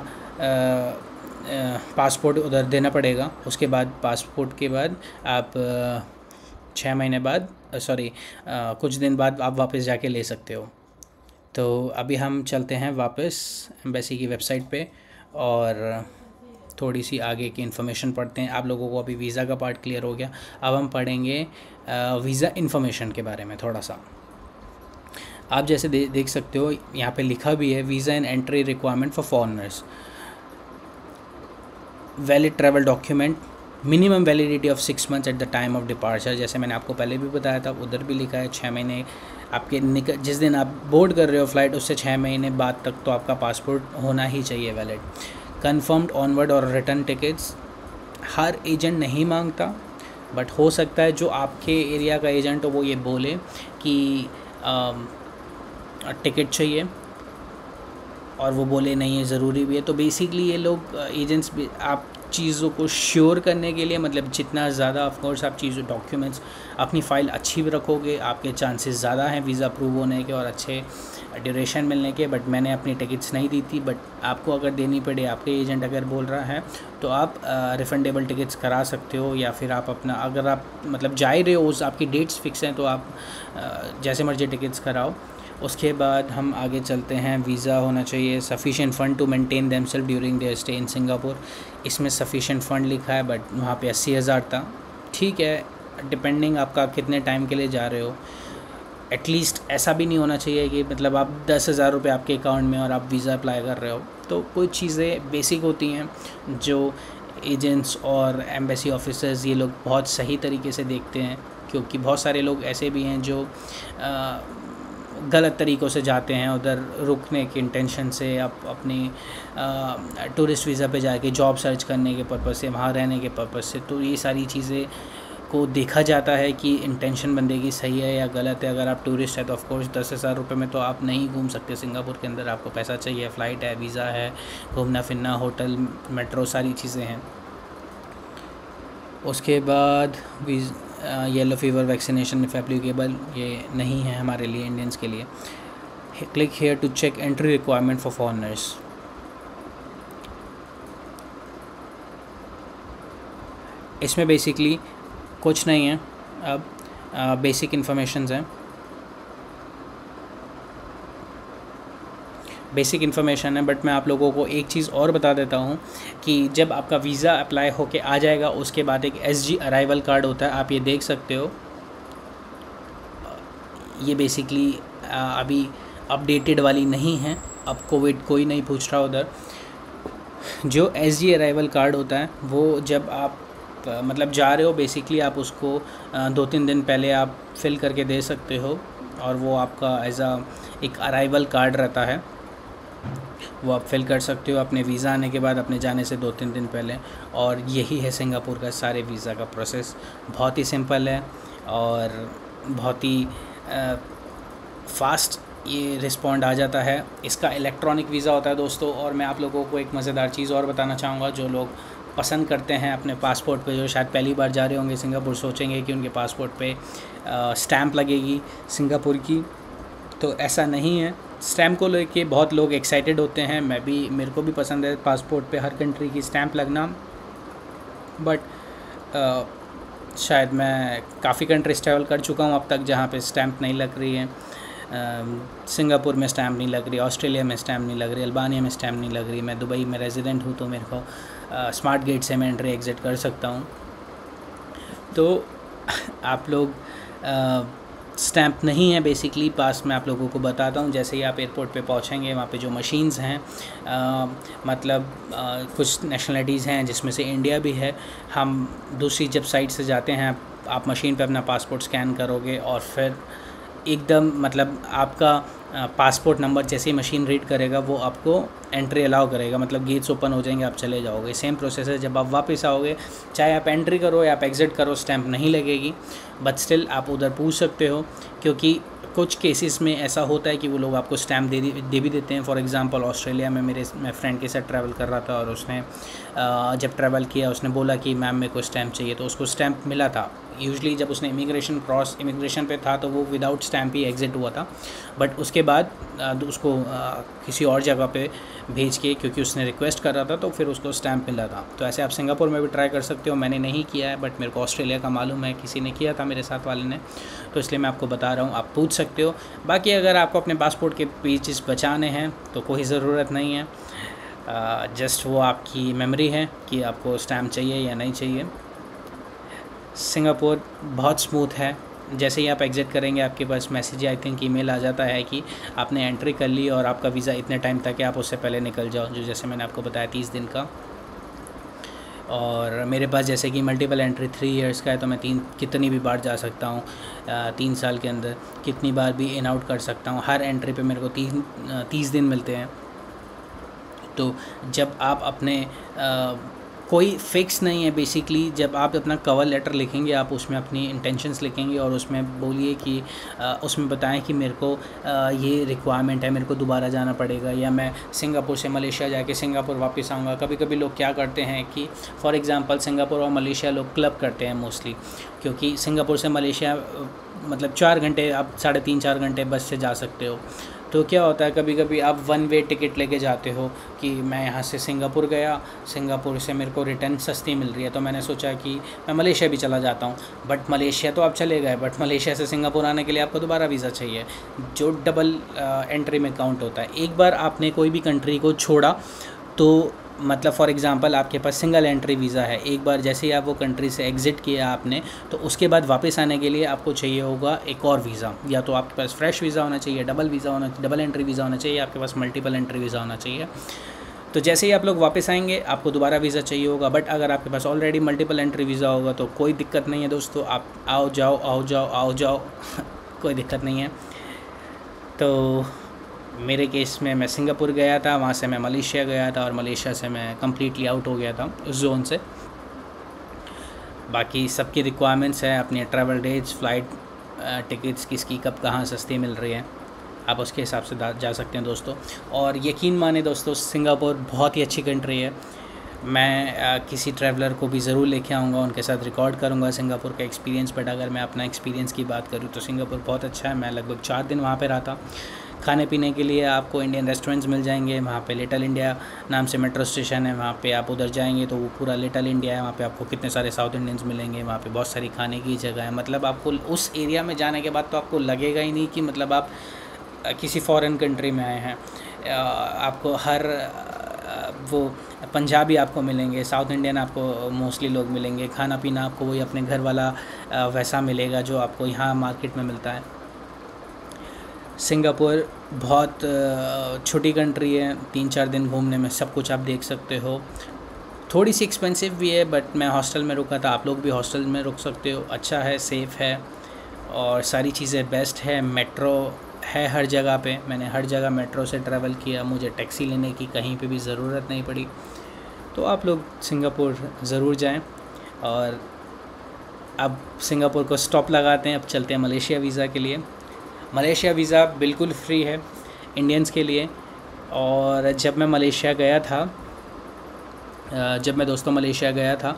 A: पासपोर्ट उधर देना पड़ेगा। उसके बाद पासपोर्ट के बाद आप 6 महीने बाद कुछ दिन बाद आप वापस जाके ले सकते हो। तो अभी हम चलते हैं वापस एम्बेसी की वेबसाइट पे और थोड़ी सी आगे की इन्फॉर्मेशन पढ़ते हैं। आप लोगों को अभी वीज़ा का पार्ट क्लियर हो गया, अब हम पढ़ेंगे वीज़ा इन्फॉर्मेशन के बारे में थोड़ा सा। आप जैसे देख सकते हो यहाँ पे लिखा भी है, visa and entry requirement for foreigners, valid travel document, minimum validity of 6 months at the time of departure, जैसे मैंने आपको पहले भी बताया था, उधर भी लिखा है 6 महीने आपके जिस दिन आप बोर्ड कर रहे हो फ़्लाइट उससे 6 महीने बाद तक तो आपका पासपोर्ट होना ही चाहिए वैलिड। कन्फर्म्ड ऑनवर्ड और रिटर्न टिकट्स हर एजेंट नहीं मांगता, बट हो सकता है जो आपके एरिया का एजेंट हो वो ये बोले कि टिकट चाहिए और वो बोले नहीं है ज़रूरी भी है। तो बेसिकली ये लोग एजेंट्स भी आप चीज़ों को श्योर करने के लिए, मतलब जितना ज़्यादा ऑफ कोर्स आप चीज़ों डॉक्यूमेंट्स अपनी फ़ाइल अच्छी भी रखोगे, आपके चांसेस ज़्यादा हैं वीज़ा अप्रूव होने के और अच्छे ड्यूरेशन मिलने के। बट मैंने अपनी टिकट्स नहीं दी थी, बट आपको अगर देनी पड़े, आपके एजेंट अगर बोल रहा है तो आप रिफंडेबल टिकट्स करा सकते हो, या फिर आप अपना अगर आप मतलब जा ही रहे हो, उस आपकी डेट्स फिक्स हैं तो आप जैसे मर्जी टिकट्स कराओ। उसके बाद हम आगे चलते हैं। वीज़ा होना चाहिए sufficient fund to maintain themselves during their stay in Singapore. इसमें सफिशिएंट फ़ंड लिखा है, बट वहाँ पे 80,000 था। ठीक है, डिपेंडिंग आपका कितने टाइम के लिए जा रहे हो। एटलीस्ट ऐसा भी नहीं होना चाहिए कि मतलब आप 10,000 रुपये आपके अकाउंट में और आप वीज़ा अप्लाई कर रहे हो। तो कुछ चीज़ें बेसिक होती हैं जो एजेंट्स और एम्बेसी ऑफिसर्स ये लोग बहुत सही तरीके से देखते हैं, क्योंकि बहुत सारे लोग ऐसे भी हैं जो गलत तरीक़ों से जाते हैं उधर रुकने के इंटेंशन से, आप अपनी टूरिस्ट वीज़ा पे जाके जॉब सर्च करने के पर्पज़ से, वहाँ रहने के पर्पज़ से। तो ये सारी चीज़ें को देखा जाता है कि इंटेंशन बंदे की सही है या गलत है। अगर आप टूरिस्ट है तो ऑफ कोर्स 10,000 रुपये में तो आप नहीं घूम सकते सिंगापुर के अंदर। आपको पैसा चाहिए, फ़्लाइट है, वीज़ा है, घूमना फिरना, होटल, मेट्रो, सारी चीज़ें हैं। उसके बाद yellow fever vaccination if applicable, ये नहीं है हमारे लिए इंडियंस के लिए। Click here to check entry requirement for foreigners. इसमें बेसिकली कुछ नहीं है, अब बेसिक इन्फॉर्मेशंस हैं, बेसिक इन्फॉर्मेशन है। बट मैं आप लोगों को एक चीज़ और बता देता हूँ कि जब आपका वीज़ा अप्लाई होके आ जाएगा उसके बाद एक SG अराइवल कार्ड होता है, आप ये देख सकते हो। ये बेसिकली अभी अपडेटेड वाली नहीं है, अब कोविड कोई नहीं पूछ रहा उधर। जो SG अराइवल कार्ड होता है वो जब आप मतलब जा रहे हो, बेसिकली आप उसको 2-3 दिन पहले आप फिल करके दे सकते हो, और वो आपका एज एक अराइवल कार्ड रहता है, वो आप फिल कर सकते हो अपने वीज़ा आने के बाद, अपने जाने से 2-3 दिन पहले। और यही है सिंगापुर का सारे वीज़ा का प्रोसेस, बहुत ही सिंपल है और बहुत ही फास्ट ये रिस्पॉन्ड आ जाता है। इसका इलेक्ट्रॉनिक वीज़ा होता है दोस्तों। और मैं आप लोगों को एक मज़ेदार चीज़ और बताना चाहूँगा, जो लोग पसंद करते हैं अपने पासपोर्ट पे, जो शायद पहली बार जा रहे होंगे सिंगापुर, सोचेंगे कि उनके पासपोर्ट पे स्टैम्प लगेगी सिंगापुर की, तो ऐसा नहीं है। स्टैम्प को लेके बहुत लोग एक्साइटेड होते हैं, मेरे को भी पसंद है पासपोर्ट पे हर कंट्री की स्टैम्प लगना, बट शायद मैं काफ़ी कंट्रीज ट्रैवल कर चुका हूँ अब तक जहाँ पे स्टैम्प नहीं लग रही है। सिंगापुर में स्टैम्प नहीं लग रही, ऑस्ट्रेलिया में स्टैम्प नहीं लग रही, अल्बानिया में स्टैम्प नहीं लग रही। मैं दुबई में रेजिडेंट हूँ तो मेरे को स्मार्ट गेट से मैं एंट्री एग्ज़िट कर सकता हूँ। तो आप लोग स्टैम्प नहीं है बेसिकली पास। मैं आप लोगों को बताता हूँ, जैसे ही आप एयरपोर्ट पे पहुँचेंगे वहाँ पे जो मशीन्स हैं, मतलब कुछ नेशनलिटीज़ हैं जिसमें से इंडिया भी है। हम दूसरी जब साइट से जाते हैं, आप मशीन पे अपना पासपोर्ट स्कैन करोगे और फिर एकदम मतलब आपका पासपोर्ट नंबर जैसे ही मशीन रीड करेगा वो आपको एंट्री अलाउ करेगा, मतलब गेट्स ओपन हो जाएंगे, आप चले जाओगे। सेम प्रोसेस है, जब आप वापस आओगे चाहे आप एंट्री करो या आप एग्ज़िट करो, स्टैम्प नहीं लगेगी, बट स्टिल आप उधर पूछ सकते हो, क्योंकि कुछ केसेस में ऐसा होता है कि वो लोग आपको स्टैम्प दे भी देते हैं। फॉर एग्जांपल ऑस्ट्रेलिया में मैं फ्रेंड के साथ ट्रैवल कर रहा था और उसने जब ट्रैवल किया उसने बोला कि मैम मेरे को स्टैम्प चाहिए, तो उसको स्टैम्प मिला था। यूजुअली जब उसने इमिग्रेशन पे था तो वो विदाउट स्टैम्प ही एग्ज़िट हुआ था, बट उसके बाद उसको किसी और जगह पे भेज के, क्योंकि उसने रिक्वेस्ट कर रहा था तो फिर उसको स्टैम्प मिला था। तो ऐसे आप सिंगापुर में भी ट्राई कर सकते हो। मैंने नहीं किया है, बट मेरे को ऑस्ट्रेलिया का मालूम है, किसी ने किया था मेरे साथ वाले ने, तो इसलिए मैं आपको बता रहा हूँ, आप पूछ सकते हो। बाकी अगर आपको अपने पासपोर्ट के पेजेस बचाने हैं तो कोई ज़रूरत नहीं है, जस्ट वो आपकी मेमोरी है कि आपको स्टैम्प चाहिए या नहीं चाहिए। सिंगापुर बहुत स्मूथ है, जैसे ही आप एग्ज़िट करेंगे आपके पास मैसेज आई थिंक ईमेल आ जाता है कि आपने एंट्री कर ली और आपका वीज़ा इतने टाइम तक है, आप उससे पहले निकल जाओ, जो जैसे मैंने आपको बताया 30 दिन का। और मेरे पास जैसे कि मल्टीपल एंट्री 3 इयर्स का है, तो मैं कितनी भी बार जा सकता हूँ 3 साल के अंदर, कितनी बार भी इन आउट कर सकता हूँ। हर एंट्री पे मेरे को 30 दिन मिलते हैं। तो जब आप अपने कोई फ़िक्स नहीं है बेसिकली, जब आप अपना कवर लेटर लिखेंगे, आप उसमें अपनी इंटेंशंस लिखेंगे और उसमें बोलिए कि उसमें बताएं कि मेरे को ये रिक्वायरमेंट है, मेरे को दोबारा जाना पड़ेगा, या मैं सिंगापुर से मलेशिया जाके सिंगापुर वापस आऊँगा। कभी कभी लोग क्या करते हैं कि फॉर एग्ज़ाम्पल सिंगापुर और मलेशिया लोग क्लब करते हैं मोस्टली, क्योंकि सिंगापुर से मलेशिया मतलब 4 घंटे, आप 3.5-4 घंटे बस से जा सकते हो। तो क्या होता है, कभी कभी आप 1 वे टिकट लेके जाते हो कि मैं यहाँ से सिंगापुर गया, सिंगापुर से मेरे को रिटर्न सस्ती मिल रही है, तो मैंने सोचा कि मैं मलेशिया भी चला जाता हूँ। बट मलेशिया तो आप चले गए, बट मलेशिया से सिंगापुर आने के लिए आपको दोबारा वीज़ा चाहिए, जो डबल एंट्री में काउंट होता है। एक बार आपने कोई भी कंट्री को छोड़ा तो मतलब फॉर एग्ज़ाम्पल आपके पास सिंगल एंट्री वीज़ा है, एक बार जैसे ही आप वो कंट्री से एग्ज़िट किया आपने, तो उसके बाद वापस आने के लिए आपको चाहिए होगा एक और वीज़ा। या तो आपके पास फ्रेश वीज़ा होना चाहिए, डबल एंट्री वीज़ा होना चाहिए, आपके पास मल्टीपल एंट्री वीज़ा होना चाहिए। तो जैसे ही आप लोग वापस आएंगे आपको दोबारा वीज़ा चाहिए होगा। बट अगर आपके पास ऑलरेडी मल्टीपल एंट्री वीज़ा होगा तो कोई दिक्कत नहीं है दोस्तों, आप आओ जाओ कोई दिक्कत नहीं है। तो मेरे केस में मैं सिंगापुर गया था, वहाँ से मैं मलेशिया गया था और मलेशिया से मैं कम्प्लीटली आउट हो गया था उस जोन से। बाकी सबकी रिक्वायरमेंट्स है, अपने ट्रैवल डेट्स, फ़्लाइट टिकट्स किसकी कब कहाँ सस्ती मिल रही है, आप उसके हिसाब से जा सकते हैं दोस्तों। और यकीन माने दोस्तों, सिंगापुर बहुत ही अच्छी कंट्री है। मैं किसी ट्रैवलर को भी ज़रूर लेके आऊँगा, उनके साथ रिकॉर्ड करूँगा सिंगापुर का एक्सपीरियंस। बट अगर मैं अपना एक्सपीरियंस की बात करूँ तो सिंगापुर बहुत अच्छा है। मैं लगभग 4 दिन वहाँ पे रहा था। खाने पीने के लिए आपको इंडियन रेस्टोरेंट्स मिल जाएंगे। वहाँ पे लिटिल इंडिया नाम से मेट्रो स्टेशन है, वहाँ पे आप उधर जाएंगे तो वो पूरा लिटिल इंडिया है। वहाँ पे आपको कितने सारे साउथ इंडियंस मिलेंगे, वहाँ पे बहुत सारी खाने की जगह है। मतलब आपको उस एरिया में जाने के बाद तो आपको लगेगा ही नहीं कि मतलब आप किसी फॉरेन कंट्री में आए हैं। आपको हर वो पंजाबी आपको मिलेंगे, साउथ इंडियन आपको मोस्टली लोग मिलेंगे। खाना पीना आपको वही अपने घर वाला वैसा मिलेगा जो आपको यहाँ मार्केट में मिलता है। सिंगापुर बहुत छोटी कंट्री है, 3-4 दिन घूमने में सब कुछ आप देख सकते हो। थोड़ी सी एक्सपेंसिव भी है, बट मैं हॉस्टल में रुका था, आप लोग भी हॉस्टल में रुक सकते हो। अच्छा है, सेफ़ है और सारी चीज़ें बेस्ट है। मेट्रो है हर जगह पे, मैंने हर जगह मेट्रो से ट्रैवल किया, मुझे टैक्सी लेने की कहीं पे भी ज़रूरत नहीं पड़ी। तो आप लोग सिंगापुर ज़रूर जाएं। और अब सिंगापुर को स्टॉप लगाते हैं, अब चलते हैं मलेशिया वीज़ा के लिए। मलेशिया वीज़ा बिल्कुल फ्री है इंडियंस के लिए। और जब मैं मलेशिया गया था, जब मैं दोस्तों मलेशिया गया था,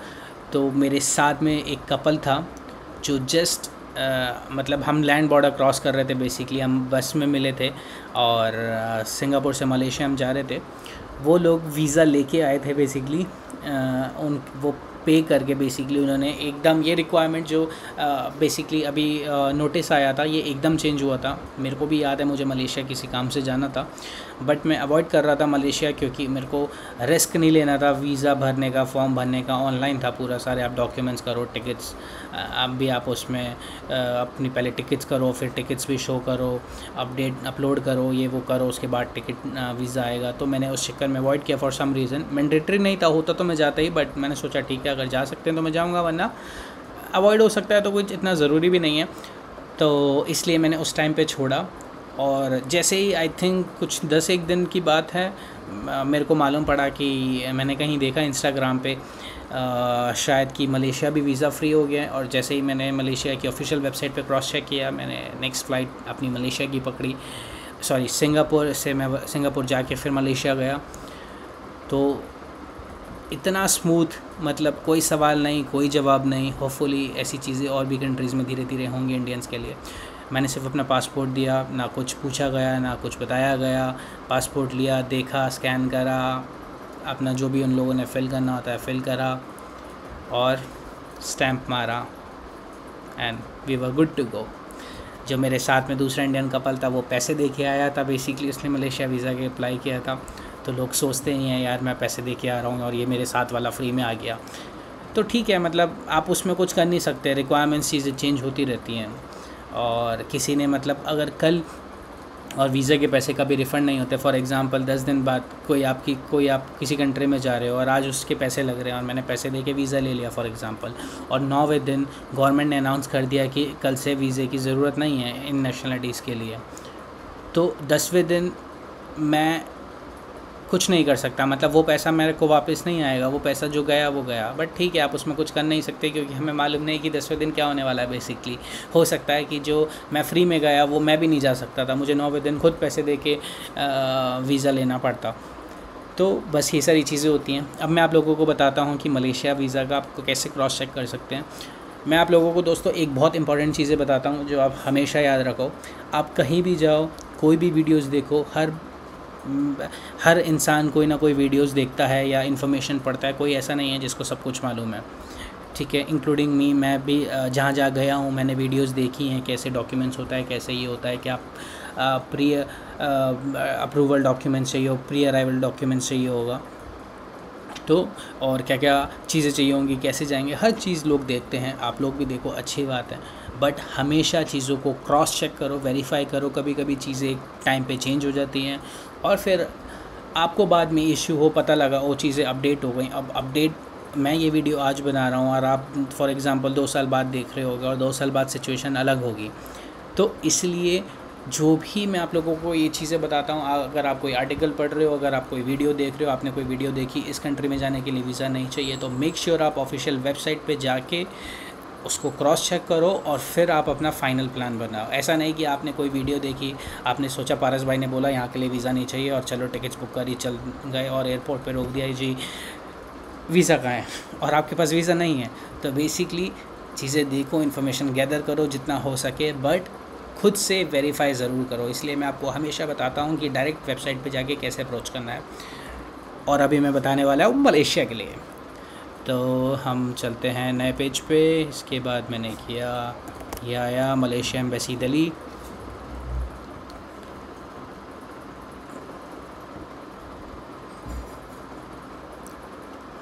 A: तो मेरे साथ में एक कपल था जो जस्ट मतलब हम लैंड बॉर्डर क्रॉस कर रहे थे। बेसिकली हम बस में मिले थे और सिंगापुर से मलेशिया हम जा रहे थे। वो लोग वीज़ा लेके आए थे बेसिकली, वो पे करके बेसिकली उन्होंने एकदम ये रिक्वायरमेंट जो बेसिकली अभी नोटिस आया था, ये एकदम चेंज हुआ था। मेरे को भी याद है, मुझे मलेशिया किसी काम से जाना था, बट मैं अवॉइड कर रहा था मलेशिया, क्योंकि मेरे को रिस्क नहीं लेना था वीज़ा भरने का, फॉर्म भरने का। ऑनलाइन था पूरा, सारे आप डॉक्यूमेंट्स करो, टिकट्स अब भी आप उसमें अपनी पहले टिकट्स करो, फिर टिकट्स भी शो करो, अपलोड करो, ये वो करो, उसके बाद टिकट वीज़ा आएगा। तो मैंने उस चक्कर में अवॉइड किया फॉर सम रीज़न। मैंडेटरी नहीं था, होता तो मैं जाता ही, बट मैंने सोचा ठीक है, अगर जा सकते हैं तो मैं जाऊँगा, वरना अवॉइड हो सकता है तो कुछ इतना ज़रूरी भी नहीं है। तो इसलिए मैंने उस टाइम पे छोड़ा। और जैसे ही आई थिंक कुछ 10-1 दिन की बात है, मेरे को मालूम पड़ा कि मैंने कहीं देखा इंस्टाग्राम पे शायद कि मलेशिया भी वीज़ा फ्री हो गया है। और जैसे ही मैंने मलेशिया की ऑफिशियल वेबसाइट पे क्रॉस चेक किया, मैंने नेक्स्ट फ़्लाइट अपनी मलेशिया की पकड़ी, सिंगापुर से मैं सिंगापुर जाके फिर मलेशिया गया। तो इतना स्मूथ, मतलब कोई सवाल नहीं, कोई जवाब नहीं। होपफुली ऐसी चीज़ें और भी कंट्रीज़ में धीरे धीरे होंगी इंडियंस के लिए। मैंने सिर्फ अपना पासपोर्ट दिया, ना कुछ पूछा गया, ना कुछ बताया गया। पासपोर्ट लिया, देखा, स्कैन करा, अपना जो भी उन लोगों ने फ़िल करना होता है फ़िल करा और स्टैंप मारा and we were good to go. जो मेरे साथ में दूसरा इंडियन कपल था, वो पैसे दे के आया था बेसिकली, उसने मलेशिया वीज़ा के अप्लाई किया था। तो लोग सोचते ही हैं यार मैं पैसे दे के आ रहा हूँ और ये मेरे साथ वाला फ्री में आ गया। तो ठीक है, मतलब आप उसमें कुछ कर नहीं सकते, रिक्वायरमेंट्स चीज़ें चेंज होती रहती हैं। और किसी ने मतलब अगर कल और वीज़ा के पैसे कभी रिफ़ंड नहीं होते। फॉर एग्ज़ाम्पल 10 दिन बाद कोई आप किसी कंट्री में जा रहे हो और आज उसके पैसे लग रहे हैं और मैंने पैसे दे के वीज़ा ले लिया फॉर एग्ज़ाम्पल, और 9वें दिन गवर्नमेंट ने अनाउंस कर दिया कि कल से वीज़े की ज़रूरत नहीं है इन नेशनलिटीज़ के लिए, तो 10वें दिन मैं कुछ नहीं कर सकता। मतलब वो पैसा मेरे को वापस नहीं आएगा, वो पैसा जो गया वो गया। बट ठीक है, आप उसमें कुछ कर नहीं सकते क्योंकि हमें मालूम नहीं कि 10वें दिन क्या होने वाला है। बेसिकली हो सकता है कि जो मैं फ्री में गया वो मैं भी नहीं जा सकता था, मुझे 9वें दिन खुद पैसे दे के वीज़ा लेना पड़ता। तो बस ये सारी चीज़ें होती हैं। अब मैं आप लोगों को बताता हूँ कि मलेशिया वीज़ा का आपको कैसे क्रॉस चेक कर सकते हैं। मैं आप लोगों को दोस्तों एक बहुत इंपॉर्टेंट चीज़ें बताता हूँ जो आप हमेशा याद रखो। आप कहीं भी जाओ, कोई भी वीडियोज़ देखो, हर इंसान कोई ना कोई वीडियोज़ देखता है या इन्फॉर्मेशन पढ़ता है। कोई ऐसा नहीं है जिसको सब कुछ मालूम है, ठीक है, इंक्लूडिंग मी। मैं भी जहाँ जहाँ गया हूँ मैंने वीडियोज़ देखी हैं, कैसे डॉक्यूमेंट्स होता है, कैसे ये होता है कि आप प्री अप्रूवल डॉक्यूमेंट्स चाहिए हो, प्री अराइवल डॉक्यूमेंट्स चाहिए होगा, तो और क्या क्या चीज़ें चाहिए होंगी, कैसे जाएंगे, हर चीज़ लोग देखते हैं। आप लोग भी देखो, अच्छी बात है, बट हमेशा चीज़ों को क्रॉस चेक करो, वेरीफाई करो। कभी कभी चीज़ें टाइम पे चेंज हो जाती हैं और फिर आपको बाद में इश्यू हो, पता लगा वो चीज़ें अपडेट हो गई। अब अपडेट, मैं ये वीडियो आज बना रहा हूँ और आप फॉर एग्ज़ाम्पल 2 साल बाद देख रहे होगे और 2 साल बाद सिचुएशन अलग होगी। तो इसलिए जो भी मैं आप लोगों को ये चीज़ें बताता हूँ, अगर आप कोई आर्टिकल पढ़ रहे हो, अगर आप कोई वीडियो देख रहे हो, आपने कोई वीडियो देखी इस कंट्री में जाने के लिए वीज़ा नहीं चाहिए, तो मेक श्योर आप ऑफिशियल वेबसाइट पे जाके उसको क्रॉस चेक करो और फिर आप अपना फ़ाइनल प्लान बनाओ। ऐसा नहीं कि आपने कोई वीडियो देखी, आपने सोचा पारस भाई ने बोला यहाँ के लिए वीज़ा नहीं चाहिए और चलो टिकट्स बुक करी, चल गए और एयरपोर्ट पे रोक दिया जी वीज़ा कहाँ है, और आपके पास वीज़ा नहीं है। तो बेसिकली चीज़ें देखो, इन्फॉर्मेशन गैदर करो जितना हो सके, बट खुद से वेरीफाई ज़रूर करो। इसलिए मैं आपको हमेशा बताता हूँ कि डायरेक्ट वेबसाइट पे जाके कैसे अप्रोच करना है। और अभी मैं बताने वाला हूँ मलेशिया के लिए। तो हम चलते हैं नए पेज पे। इसके बाद मैंने किया, ये आया मलेशिया एम्बेसी दिल्ली।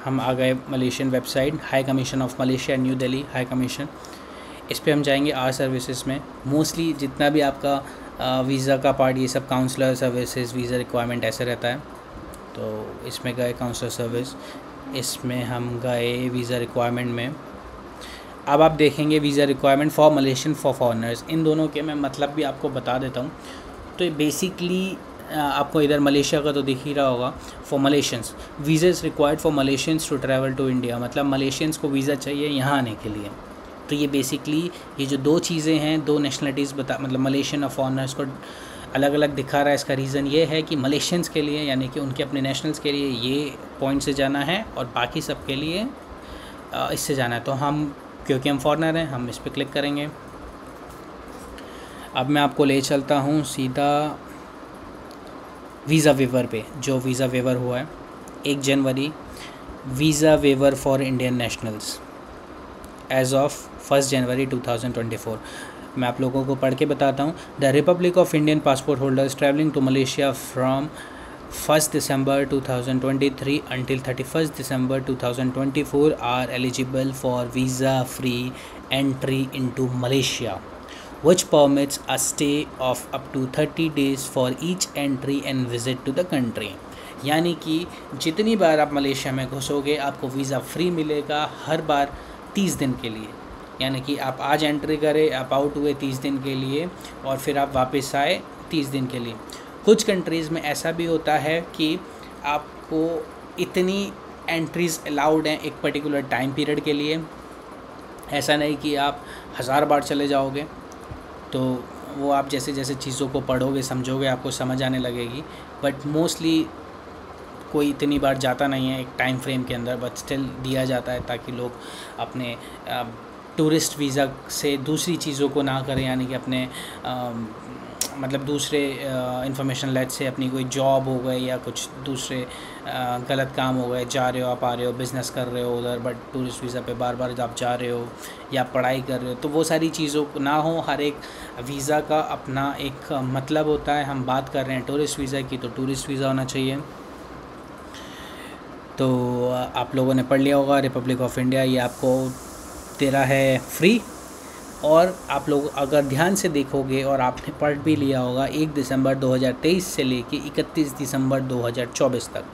A: हम आ गए Malaysian website, high commission of Malaysia new Delhi, high commission. इस पे हम जाएंगे आर सर्विसेज में। मोस्टली जितना भी आपका वीज़ा का पार्ट, ये सब काउंसलर सर्विसेज, वीज़ा रिक्वायरमेंट ऐसे रहता है। तो इसमें गए काउंसलर सर्विस, इसमें हम गए वीज़ा रिक्वायरमेंट में। अब आप देखेंगे visa requirement for Malaysian for foreigners, इन दोनों के मैं मतलब भी आपको बता देता हूँ। तो बेसिकली आपको इधर मलेशिया का तो दिख ही रहा होगा। For Malaysians, visa is required for Malaysians to travel to India, मतलब मलेशियंस को वीज़ा चाहिए यहाँ आने के लिए। तो ये बेसिकली ये जो दो चीज़ें हैं, दो नेशनलिटीज़ मतलब मलेशियन और फॉरनर्स को अलग अलग दिखा रहा है। इसका रीज़न ये है कि मलेशियंस के लिए, यानी कि उनके अपने नेशनल्स के लिए ये पॉइंट से जाना है और बाकी सब के लिए इससे जाना है। तो हम, क्योंकि हम फॉरनर हैं, हम इस पर क्लिक करेंगे। अब मैं आपको ले चलता हूँ सीधा वीज़ा वेवर पे। जो वीज़ा वेवर हुआ है 1 जनवरी, visa waiver for Indian nationals as of 1 January 2024। मैं आप लोगों को पढ़ के बताता हूँ। The republic of Indian passport holders travelling to Malaysia from 1 December 2023 until 31 December 2024 are eligible for visa-free entry into Malaysia, which permits a stay of up to 30 days for each entry and visit to the country। यानी कि जितनी बार आप Malaysia में घुसोगे आपको visa free मिलेगा, हर बार 30 दिन के लिए। यानी कि आप आज एंट्री करें, आप आउट हुए 30 दिन के लिए और फिर आप वापस आए 30 दिन के लिए। कुछ कंट्रीज़ में ऐसा भी होता है कि आपको इतनी एंट्रीज़ अलाउड हैं एक पर्टिकुलर टाइम पीरियड के लिए। ऐसा नहीं कि आप 1000 बार चले जाओगे, तो वो आप जैसे जैसे चीज़ों को पढ़ोगे समझोगे आपको समझ आने लगेगी। बट मोस्टली कोई इतनी बार जाता नहीं है एक टाइम फ्रेम के अंदर, बट स्टिल दिया जाता है ताकि लोग अपने टूरिस्ट वीज़ा से दूसरी चीज़ों को ना करें। यानी कि अपने मतलब दूसरे इंफॉर्मेशन लेट से अपनी कोई जॉब हो गई या कुछ दूसरे गलत काम हो गए, जा रहे हो आप, आ रहे हो, बिज़नेस कर रहे हो उधर, बट टूरिस्ट वीज़ा पे बार बार आप जा रहे हो या पढ़ाई कर रहे हो, तो वो सारी चीज़ों ना हो। हर एक वीज़ा का अपना एक मतलब होता है। हम बात कर रहे हैं टूरिस्ट वीज़ा की, तो टूरिस्ट वीज़ा होना चाहिए। तो आप लोगों ने पढ़ लिया होगा, रिपब्लिक ऑफ इंडिया ये आपको दे रहा है फ्री और आप लोग अगर ध्यान से देखोगे और आपने पढ़ भी लिया होगा, 1 दिसंबर 2023 से लेके 31 दिसंबर 2024 तक।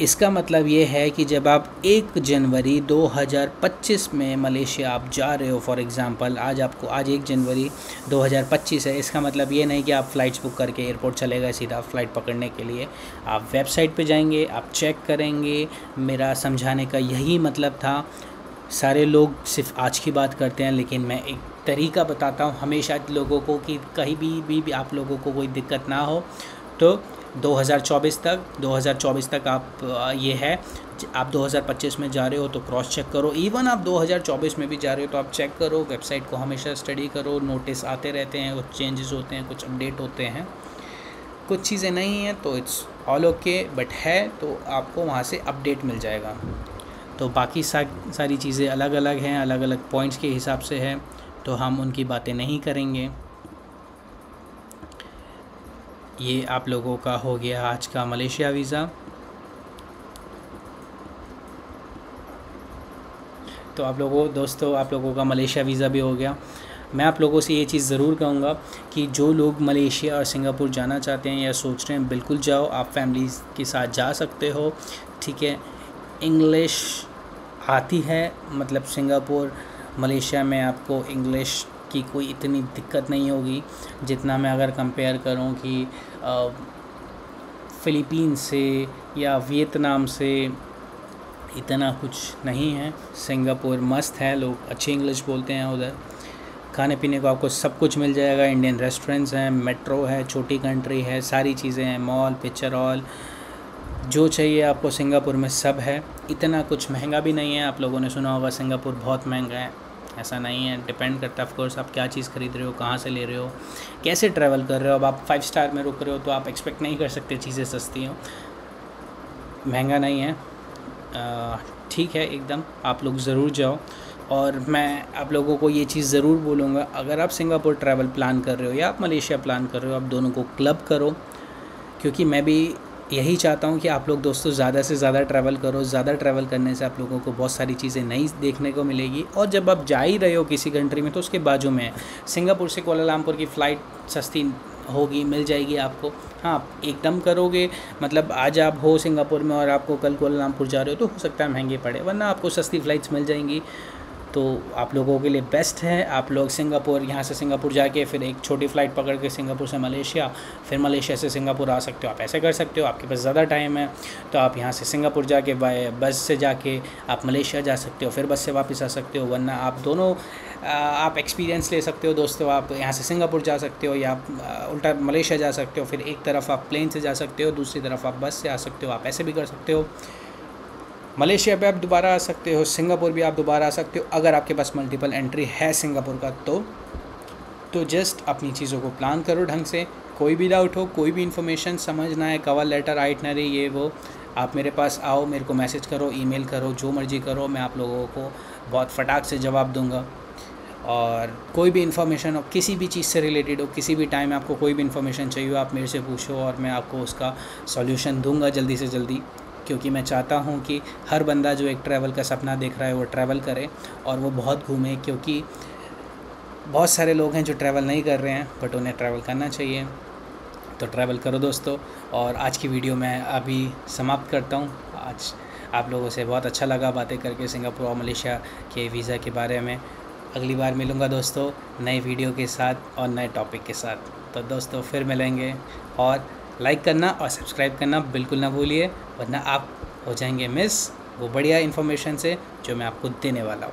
A: इसका मतलब ये है कि जब आप 1 जनवरी 2025 में मलेशिया आप जा रहे हो, फॉर एग्ज़ाम्पल आज 1 जनवरी 2025 है, इसका मतलब ये नहीं कि आप फ़्लाइट्स बुक करके एयरपोर्ट चले गए सीधा फ़्लाइट पकड़ने के लिए। आप वेबसाइट पे जाएंगे, आप चेक करेंगे। मेरा समझाने का यही मतलब था। सारे लोग सिर्फ आज की बात करते हैं, लेकिन मैं एक तरीका बताता हूँ हमेशा लोगों को कि कहीं भी आप लोगों को कोई दिक्कत ना हो। तो 2024 तक आप ये है, आप 2025 में जा रहे हो तो क्रॉस चेक करो। इवन आप 2024 में भी जा रहे हो तो आप चेक करो, वेबसाइट को हमेशा स्टडी करो। नोटिस आते रहते हैं, कुछ चेंजेस होते हैं, कुछ अपडेट होते हैं, कुछ चीज़ें नहीं हैं तो इट्स ऑल ओके, बट है तो आपको वहाँ से अपडेट मिल जाएगा। तो बाकी सारी चीज़ें अलग अलग हैं, अलग अलग पॉइंट्स के हिसाब से है, तो हम उनकी बातें नहीं करेंगे। ये आप लोगों का हो गया आज का मलेशिया वीज़ा। तो आप लोगों का मलेशिया वीज़ा भी हो गया। मैं आप लोगों से ये चीज़ ज़रूर कहूँगा कि जो लोग मलेशिया और सिंगापुर जाना चाहते हैं या सोच रहे हैं, बिल्कुल जाओ। आप फैमिलीज़ के साथ जा सकते हो, ठीक है। इंग्लिश आती है, मतलब सिंगापुर मलेशिया में आपको इंग्लिश की कोई इतनी दिक्कत नहीं होगी जितना मैं अगर कंपेयर करूं कि फ़िलीपींस से या वियतनाम से, इतना कुछ नहीं है। सिंगापुर मस्त है, लोग अच्छी इंग्लिश बोलते हैं उधर। खाने पीने को आपको सब कुछ मिल जाएगा, इंडियन रेस्टोरेंट्स हैं, मेट्रो है, छोटी कंट्री है, सारी चीज़ें हैं, मॉल, पिक्चर हॉल, जो चाहिए आपको सिंगापुर में सब है। इतना कुछ महंगा भी नहीं है। आप लोगों ने सुना होगा सिंगापुर बहुत महंगा है, ऐसा नहीं है। डिपेंड करता है ऑफ कोर्स आप क्या चीज़ खरीद रहे हो, कहाँ से ले रहे हो, कैसे ट्रैवल कर रहे हो। अब आप 5 स्टार में रुक रहे हो तो आप एक्सपेक्ट नहीं कर सकते चीज़ें सस्ती हो। महंगा नहीं है, ठीक है एकदम। आप लोग ज़रूर जाओ। और मैं आप लोगों को ये चीज़ ज़रूर बोलूँगा, अगर आप सिंगापुर ट्रैवल प्लान कर रहे हो या आप मलेशिया प्लान कर रहे हो, आप दोनों को क्लब करो, क्योंकि मैं भी यही चाहता हूँ कि आप लोग दोस्तों ज़्यादा से ज़्यादा ट्रैवल करो। ज़्यादा ट्रैवल करने से आप लोगों को बहुत सारी चीज़ें नई देखने को मिलेगी। और जब आप जा ही रहे हो किसी कंट्री में तो उसके बाजू में सिंगापुर से कुआलालंपुर की फ़्लाइट सस्ती होगी, मिल जाएगी आपको। हाँ, एकदम करोगे, मतलब आज आप हो सिंगापुर में और आपको कल कुआलालंपुर जा रहे हो तो हो सकता है महंगे पड़े, वरना आपको सस्ती फ़्लाइट्स मिल जाएंगी। तो आप लोगों के लिए बेस्ट है। आप लोग सिंगापुर, यहाँ से सिंगापुर जाके फिर एक छोटी फ़्लाइट पकड़ के सिंगापुर से मलेशिया, फिर मलेशिया से सिंगापुर आ सकते हो। आप ऐसे कर सकते हो, आपके पास ज़्यादा टाइम है तो आप यहाँ से सिंगापुर जाके बाय बस से जाके आप मलेशिया जा सकते हो, फिर बस से वापस आ सकते हो। वरना आप दोनों आप एक्सपीरियंस ले सकते हो दोस्तों। आप यहाँ से सिंगापुर जा सकते हो या आप उल्टा मलेशिया जा सकते हो, फिर एक तरफ आप प्लेन से जा सकते हो, दूसरी तरफ आप बस से आ सकते हो। आप ऐसे भी कर सकते हो। मलेशिया पे आप दोबारा आ सकते हो, सिंगापुर भी आप दोबारा आ सकते हो अगर आपके पास मल्टीपल एंट्री है सिंगापुर का। तो जस्ट अपनी चीज़ों को प्लान करो ढंग से। कोई भी डाउट हो, कोई भी इन्फॉर्मेशन समझना है, कवर लेटर, आइटनरी, ये वो, आप मेरे पास आओ, मेरे को मैसेज करो, ईमेल करो, जो मर्ज़ी करो, मैं आप लोगों को बहुत फटाक से जवाब दूंगा। और कोई भी इन्फॉर्मेशन हो, किसी भी चीज़ से रिलेटेड हो, किसी भी टाइम आपको कोई भी इन्फॉर्मेशन चाहिए हो, आप मेरे से पूछो और मैं आपको उसका सॉल्यूशन दूंगा जल्दी से जल्दी। क्योंकि मैं चाहता हूँ कि हर बंदा जो एक ट्रैवल का सपना देख रहा है वो ट्रैवल करे और वो बहुत घूमे, क्योंकि बहुत सारे लोग हैं जो ट्रैवल नहीं कर रहे हैं बट उन्हें ट्रैवल करना चाहिए। तो ट्रैवल करो दोस्तों। और आज की वीडियो मैं अभी समाप्त करता हूँ। आज आप लोगों से बहुत अच्छा लगा बातें करके सिंगापुर और मलेशिया के वीज़ा के बारे में। अगली बार मिलूँगा दोस्तों नए वीडियो के साथ और नए टॉपिक के साथ। तो दोस्तों फिर मिलेंगे, और लाइक करना और सब्सक्राइब करना बिल्कुल ना भूलिए, वरना आप हो जाएंगे मिस वो बढ़िया इन्फॉर्मेशन से जो मैं आपको देने वाला हूँ।